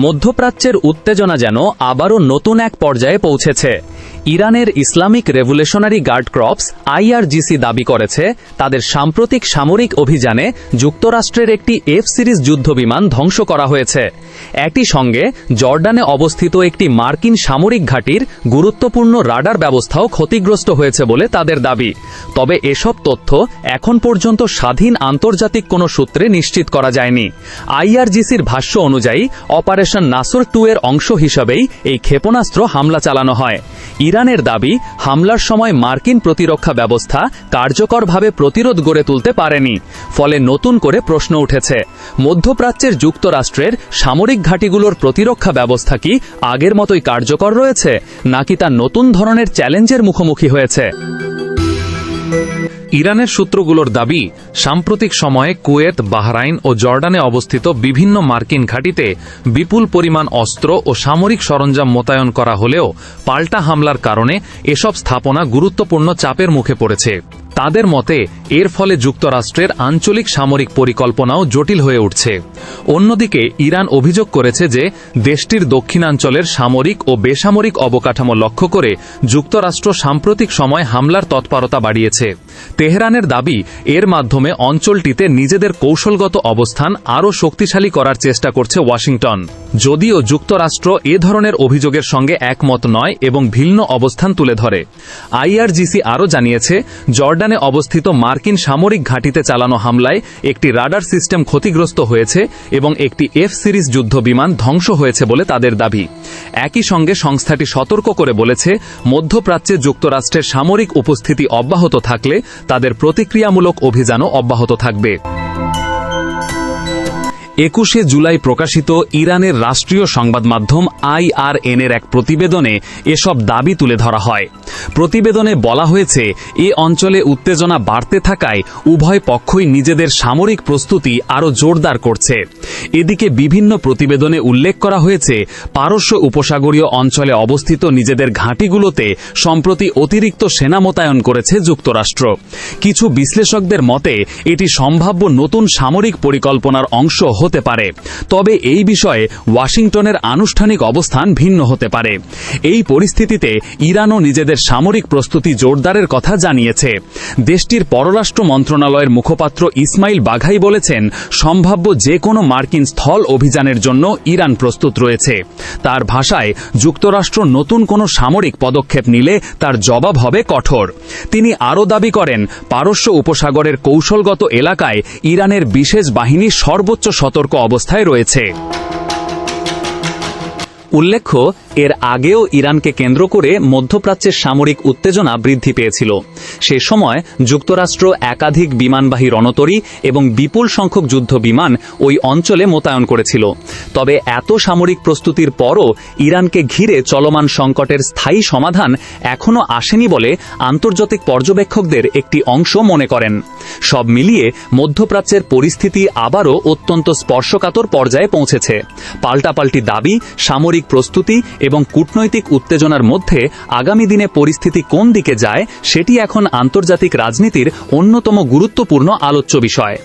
মধ্যপ্রাচ্যের উত্তেজনা যেন আবারও নতুন এক পর্যায়ে পৌঁছেছে। ইরানের Islamic revolutionary guard corps IRGC দাবি করেছে তাদের সাম্প্রতিক সামরিক অভিযানে যুক্তরাষ্ট্রের একটি F-সিরিজ যুদ্ধবিমান ধ্বংস করা হয়েছে। একই সঙ্গে জর্ডানে অবস্থিত একটি মার্কিন সামরিক ঘাঁটির গুরুত্বপূর্ণ রাডার ব্যবস্থাও ক্ষতিগ্রস্ত হয়েছে বলে তাদের দাবি। তবে এসব তথ্য এখন পর্যন্ত স্বাধীন আন্তর্জাতিক কোনো সূত্রে নিশ্চিত করা যায়নি। IRGCর ভাষ্য অনুযায়ী অপারেশন নাসর 2 এর অংশ হিসাবেই এই ক্ষেপণাস্ত্র হামলা চালানো হয়। ইরানের দাবি, হামলার সময় মার্কিন প্রতিরক্ষা ব্যবস্থা কার্যকরভাবে প্রতিরোধ গড়ে তুলতে পারেনি। ফলে নতুন করে প্রশ্ন উঠেছে, মধ্যপ্রাচ্যের যুক্তরাষ্ট্রের সামরিক ঘাঁটিগুলোর প্রতিরক্ষা ব্যবস্থা কি আগের মতোই কার্যকর রয়েছে, নাকি তা নতুন ধরনের চ্যালেঞ্জের মুখোমুখি হয়েছে? ইরানের সূত্রগুলোর দাবি, সাম্প্রতিক সময়ে কুয়েত, বাহরাইন ও জর্ডানে অবস্থিত বিভিন্ন মার্কিন ঘাঁটিতে বিপুল পরিমাণ অস্ত্র ও সামরিক সরঞ্জাম মোতায়েন করা হলেও পাল্টা হামলার কারণে এসব স্থাপনা গুরুত্বপূর্ণ চাপের মুখে পড়েছে। তাদের মতে এর ফলে যুক্তরাষ্ট্রের আঞ্চলিক সামরিক পরিকল্পনাও জটিল হয়ে উঠছে। অন্যদিকে ইরান অভিযোগ করেছে যে দেশটির দক্ষিণাঞ্চলের সামরিক ও বেসামরিক অবকাঠামো লক্ষ্য করে যুক্তরাষ্ট্র সাম্প্রতিক সময় হামলার তৎপরতা বাড়িয়েছে। তেহরানের দাবি, এর মাধ্যমে অঞ্চলটিতে নিজেদের কৌশলগত অবস্থান আরও শক্তিশালী করার চেষ্টা করছে ওয়াশিংটন। যদিও যুক্তরাষ্ট্র এ ধরনের অভিযোগের সঙ্গে একমত নয় এবং ভিন্ন অবস্থান তুলে ধরে। IRGC আরও জানিয়েছে, জর্ডানে অবস্থিত মার্কিন সামরিক ঘাঁটিতে চালানো হামলায় একটি রাডার সিস্টেম ক্ষতিগ্রস্ত হয়েছে এবং একটি F-সিরিজ যুদ্ধবিমান ধ্বংস হয়েছে বলে তাদের দাবি। একই সঙ্গে সংস্থাটি সতর্ক করে বলেছে, মধ্যপ্রাচ্যে যুক্তরাষ্ট্রের সামরিক উপস্থিতি অব্যাহত থাকলে তাদের প্রতিক্রিয়ামূলক অভিযানও অব্যাহত থাকবে। 21শে জুলাই প্রকাশিত ইরানের রাষ্ট্রীয় সংবাদ মাধ্যম IRN এর এক প্রতিবেদনে এসব দাবি তুলে ধরা হয়। প্রতিবেদনে বলা হয়েছে, এ অঞ্চলে উত্তেজনা বাড়তে থাকায় উভয় পক্ষই নিজেদের সামরিক প্রস্তুতি আরও জোরদার করছে। এদিকে বিভিন্ন প্রতিবেদনে উল্লেখ করা হয়েছে, পারস্য উপসাগরীয় অঞ্চলে অবস্থিত নিজেদের ঘাঁটিগুলোতে সম্প্রতি অতিরিক্ত সেনা মোতায়েন করেছে যুক্তরাষ্ট্র। কিছু বিশ্লেষকদের মতে এটি সম্ভাব্য নতুন সামরিক পরিকল্পনার অংশ হতে পারে। তবে এই বিষয়ে ওয়াশিংটনের আনুষ্ঠানিক অবস্থান ভিন্ন হতে পারে। এই পরিস্থিতিতে ইরানও নিজেদের সামরিক প্রস্তুতি জোরদারের কথা জানিয়েছে। দেশটির পররাষ্ট্র মন্ত্রণালয়ের মুখপাত্র ইসমাইল বাঘাই বলেছেন, সম্ভাব্য যে কোনো মার্কিন স্থল অভিযানের জন্য ইরান প্রস্তুত রয়েছে। তার ভাষায়, যুক্তরাষ্ট্র নতুন কোনো সামরিক পদক্ষেপ নিলে তার জবাব হবে কঠোর। তিনি আরও দাবি করেন, পারস্য উপসাগরের কৌশলগত এলাকায় ইরানের বিশেষ বাহিনী সর্বোচ্চ সতর্ক অবস্থায় রয়েছে। উল্লেখ্য, এর আগেও ইরানকে কেন্দ্র করে মধ্যপ্রাচ্যের সামরিক উত্তেজনা বৃদ্ধি পেয়েছিল। সে সময় যুক্তরাষ্ট্র একাধিক বিমানবাহী রণতরী এবং বিপুল সংখ্যক যুদ্ধ বিমান ওই অঞ্চলে মোতায়েন করেছিল। তবে এত সামরিক প্রস্তুতির পরও ইরানকে ঘিরে চলমান সংকটের স্থায়ী সমাধান এখনও আসেনি বলে আন্তর্জাতিক পর্যবেক্ষকদের একটি অংশ মনে করেন। সব মিলিয়ে মধ্যপ্রাচ্যের পরিস্থিতি আবারও অত্যন্ত স্পর্শকাতর পর্যায়ে পৌঁছেছে। পাল্টাপাল্টি দাবি, সামরিক প্রস্তুতি এবং কূটনৈতিক উত্তেজনার মধ্যে আগামী দিনে পরিস্থিতি কোন দিকে যায় সেটি এখন আন্তর্জাতিক রাজনীতির অন্যতম গুরুত্বপূর্ণ আলোচ্য বিষয়।